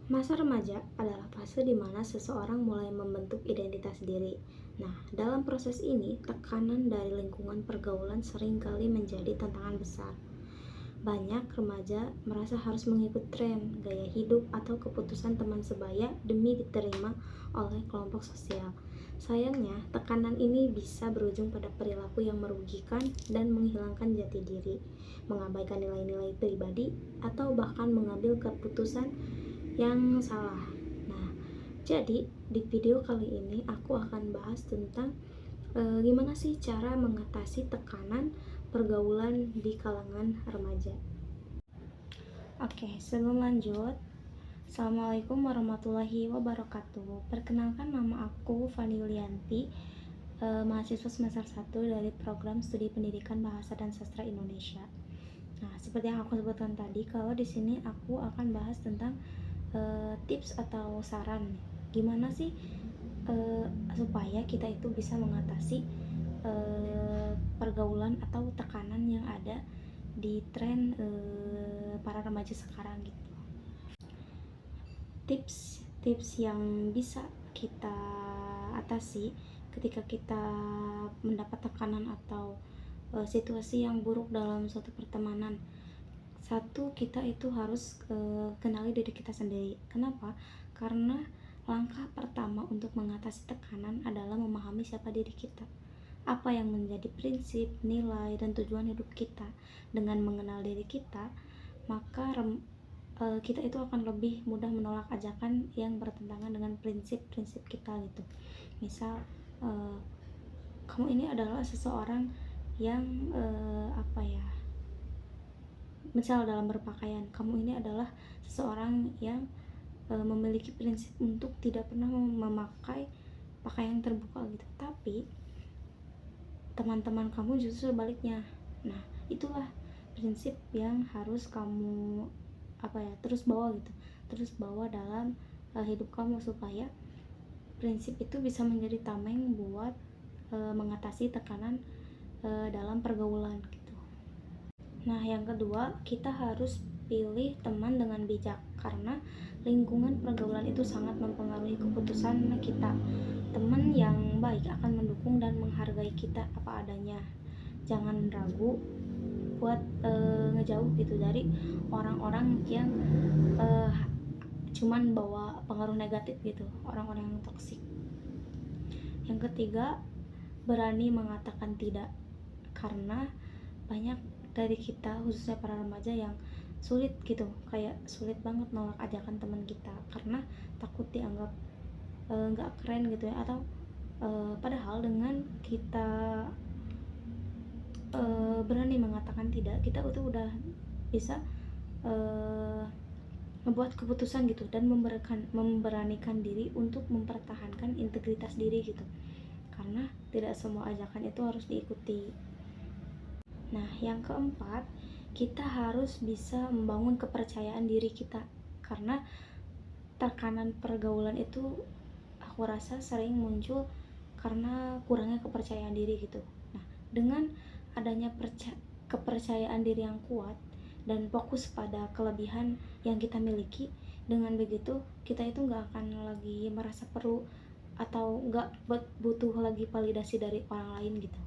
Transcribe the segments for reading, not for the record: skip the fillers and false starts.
Masa remaja adalah fase di mana seseorang mulai membentuk identitas diri. Nah, dalam proses ini, tekanan dari lingkungan pergaulan seringkali menjadi tantangan besar. Banyak remaja merasa harus mengikut tren, gaya hidup, atau keputusan teman sebaya demi diterima oleh kelompok sosial. Sayangnya, tekanan ini bisa berujung pada perilaku yang merugikan dan menghilangkan jati diri, mengabaikan nilai-nilai pribadi, atau bahkan mengambil keputusan yang salah. Nah, jadi di video kali ini aku akan bahas tentang gimana sih cara mengatasi tekanan pergaulan di kalangan remaja. Oke, sebelum lanjut, Assalamualaikum warahmatullahi wabarakatuh. Perkenalkan, nama aku Fani Yulianti, mahasiswa semester 1 dari program studi pendidikan bahasa dan sastra Indonesia. Nah, seperti yang aku sebutkan tadi, kalau di sini aku akan bahas tentang tips atau saran gimana sih supaya kita itu bisa mengatasi pergaulan atau tekanan yang ada di tren para remaja sekarang gitu. Tips yang bisa kita atasi ketika kita mendapat tekanan atau situasi yang buruk dalam suatu pertemanan. Satu, kita itu harus kenali diri kita sendiri. Kenapa? Karena langkah pertama untuk mengatasi tekanan adalah memahami siapa diri kita, apa yang menjadi prinsip, nilai, dan tujuan hidup kita. Dengan mengenal diri kita, maka kita itu akan lebih mudah menolak ajakan yang bertentangan dengan prinsip-prinsip kita gitu. Misal kamu ini adalah seseorang yang misal dalam berpakaian, kamu ini adalah seseorang yang memiliki prinsip untuk tidak pernah memakai pakaian terbuka gitu, tapi teman-teman kamu justru sebaliknya. Nah, itulah prinsip yang harus kamu terus bawa gitu, terus bawa dalam hidup kamu, supaya prinsip itu bisa menjadi tameng buat mengatasi tekanan dalam pergaulan gitu. Nah, yang kedua, kita harus pilih teman dengan bijak, karena lingkungan pergaulan itu sangat mempengaruhi keputusan kita. Teman yang baik akan mendukung dan menghargai kita apa adanya. Jangan ragu buat ngejauh gitu dari orang-orang yang cuman bawa pengaruh negatif gitu, orang-orang yang toksik. Yang ketiga, berani mengatakan tidak, karena banyak dari kita, khususnya para remaja, yang sulit gitu, kayak sulit banget nolak ajakan teman kita karena takut dianggap nggak keren gitu ya, atau padahal dengan kita berani mengatakan tidak, kita itu udah bisa membuat keputusan gitu dan memberanikan diri untuk mempertahankan integritas diri gitu, karena tidak semua ajakan itu harus diikuti. Nah, yang keempat, kita harus bisa membangun kepercayaan diri kita, karena tekanan pergaulan itu aku rasa sering muncul karena kurangnya kepercayaan diri gitu. Nah, dengan adanya kepercayaan diri yang kuat dan fokus pada kelebihan yang kita miliki, dengan begitu kita itu nggak akan lagi merasa perlu atau nggak butuh lagi validasi dari orang lain gitu.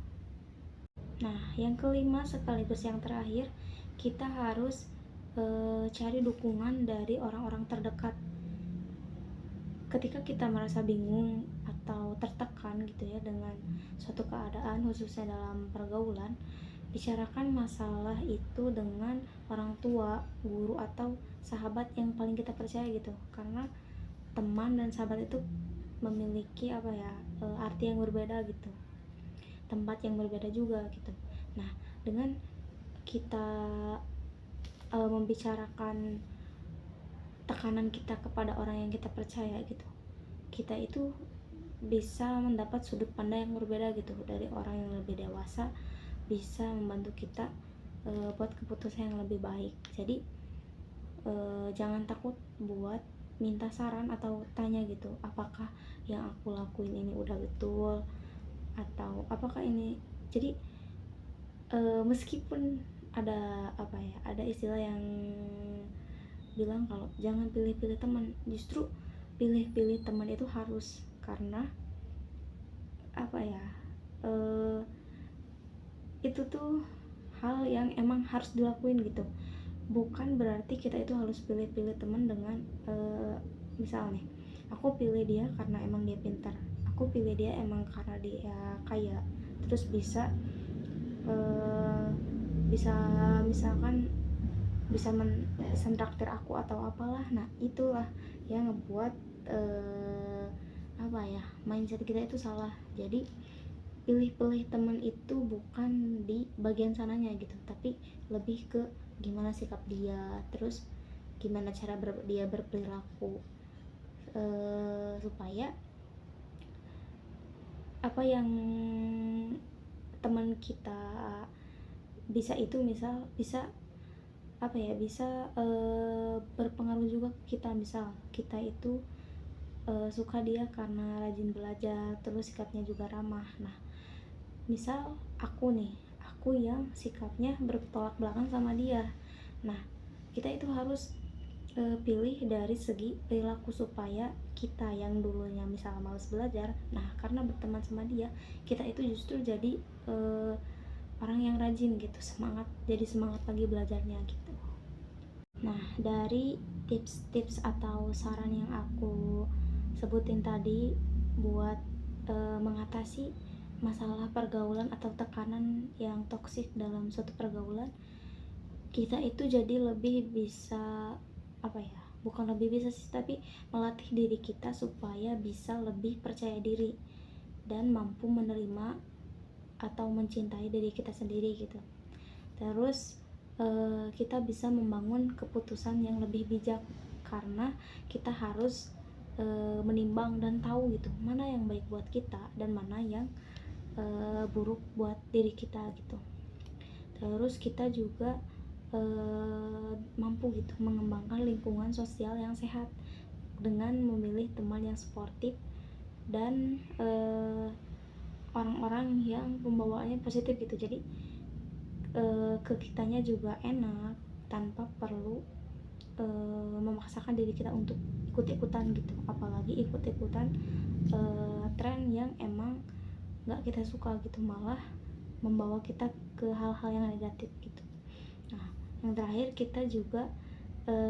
Nah, yang kelima sekaligus yang terakhir, kita harus cari dukungan dari orang-orang terdekat. Ketika kita merasa bingung atau tertekan gitu ya dengan suatu keadaan, khususnya dalam pergaulan, bicarakan masalah itu dengan orang tua, guru, atau sahabat yang paling kita percaya gitu. Karena teman dan sahabat itu memiliki arti yang berbeda gitu, tempat yang berbeda juga gitu. Nah, dengan kita membicarakan tekanan kita kepada orang yang kita percaya gitu, kita itu bisa mendapat sudut pandang yang berbeda gitu dari orang yang lebih dewasa, bisa membantu kita buat keputusan yang lebih baik. Jadi jangan takut buat minta saran atau tanya gitu, apakah yang aku lakuin ini udah betul, atau apakah ini. Jadi meskipun ada ada istilah yang bilang kalau jangan pilih-pilih teman. Justru pilih-pilih teman itu harus, karena apa ya, itu tuh hal yang emang harus dilakuin gitu. Bukan berarti kita itu harus pilih-pilih teman dengan misal nih, aku pilih dia karena emang dia pintar, aku pilih dia emang karena dia kaya, terus bisa bisa misalkan bisa traktir aku atau apalah. Nah itulah yang ngebuat apa ya, mindset kita itu salah. Jadi pilih-pilih teman itu bukan di bagian sananya gitu, tapi lebih ke gimana sikap dia, terus gimana cara dia berperilaku, supaya apa yang teman kita bisa itu misal bisa apa ya, bisa berpengaruh juga ke kita. Misal kita itu suka dia karena rajin belajar, terus sikapnya juga ramah. Nah misal aku yang sikapnya bertolak belakang sama dia, nah kita itu harus pilih dari segi perilaku, supaya kita yang dulunya misal malas belajar, nah karena berteman sama dia, kita itu justru jadi orang yang rajin gitu, jadi semangat lagi belajarnya gitu. Nah dari tips-tips atau saran yang aku sebutin tadi buat mengatasi masalah pergaulan atau tekanan yang toksik dalam suatu pergaulan, kita itu jadi lebih bisa apa ya, bukan lebih bisa sih, tapi melatih diri kita supaya bisa lebih percaya diri dan mampu menerima atau mencintai diri kita sendiri gitu. Terus kita bisa membangun keputusan yang lebih bijak, karena kita harus menimbang dan tahu gitu mana yang baik buat kita dan mana yang buruk buat diri kita gitu. Terus kita juga mampu gitu mengembangkan lingkungan sosial yang sehat dengan memilih teman yang suportif dan orang-orang yang pembawaannya positif gitu. Jadi ke kitanya juga enak tanpa perlu memaksakan diri kita untuk ikut-ikutan gitu, apalagi ikut-ikutan tren yang emang gak kita suka gitu, malah membawa kita ke hal-hal yang negatif gitu. Nah yang terakhir, kita juga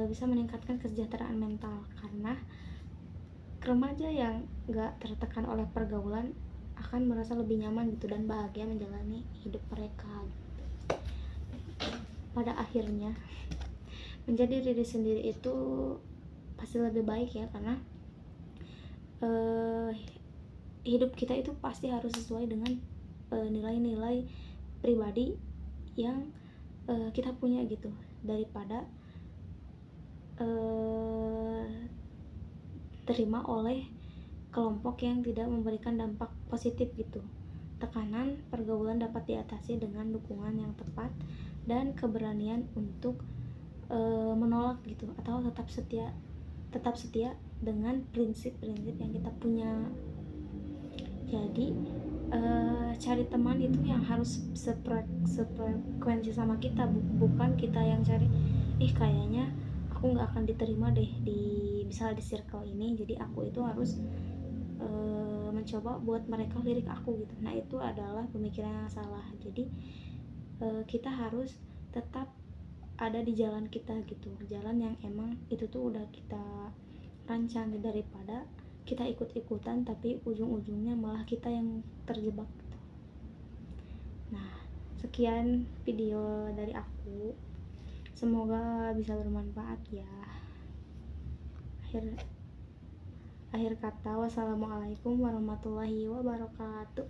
bisa meningkatkan kesejahteraan mental, karena remaja yang gak tertekan oleh pergaulan akan merasa lebih nyaman gitu dan bahagia menjalani hidup mereka gitu. Pada akhirnya menjadi diri sendiri itu pasti lebih baik ya, karena hidup kita itu pasti harus sesuai dengan nilai-nilai pribadi yang kita punya gitu, daripada terima oleh kelompok yang tidak memberikan dampak positif gitu. Tekanan pergaulan dapat diatasi dengan dukungan yang tepat dan keberanian untuk menolak gitu, atau tetap setia dengan prinsip-prinsip yang kita punya. Jadi cari teman itu yang harus sefrekuensi sama kita, bukan kita yang cari kayaknya aku nggak akan diterima deh di misal di circle ini, jadi aku itu harus mencoba buat mereka lirik aku gitu. Nah itu adalah pemikiran yang salah. Jadi kita harus tetap ada di jalan kita gitu, jalan yang emang itu tuh udah kita rancang, daripada kita ikut-ikutan tapi ujung-ujungnya malah kita yang terjebak gitu. Nah sekian video dari aku, semoga bisa bermanfaat ya. Akhir kata, wassalamualaikum warahmatullahi wabarakatuh.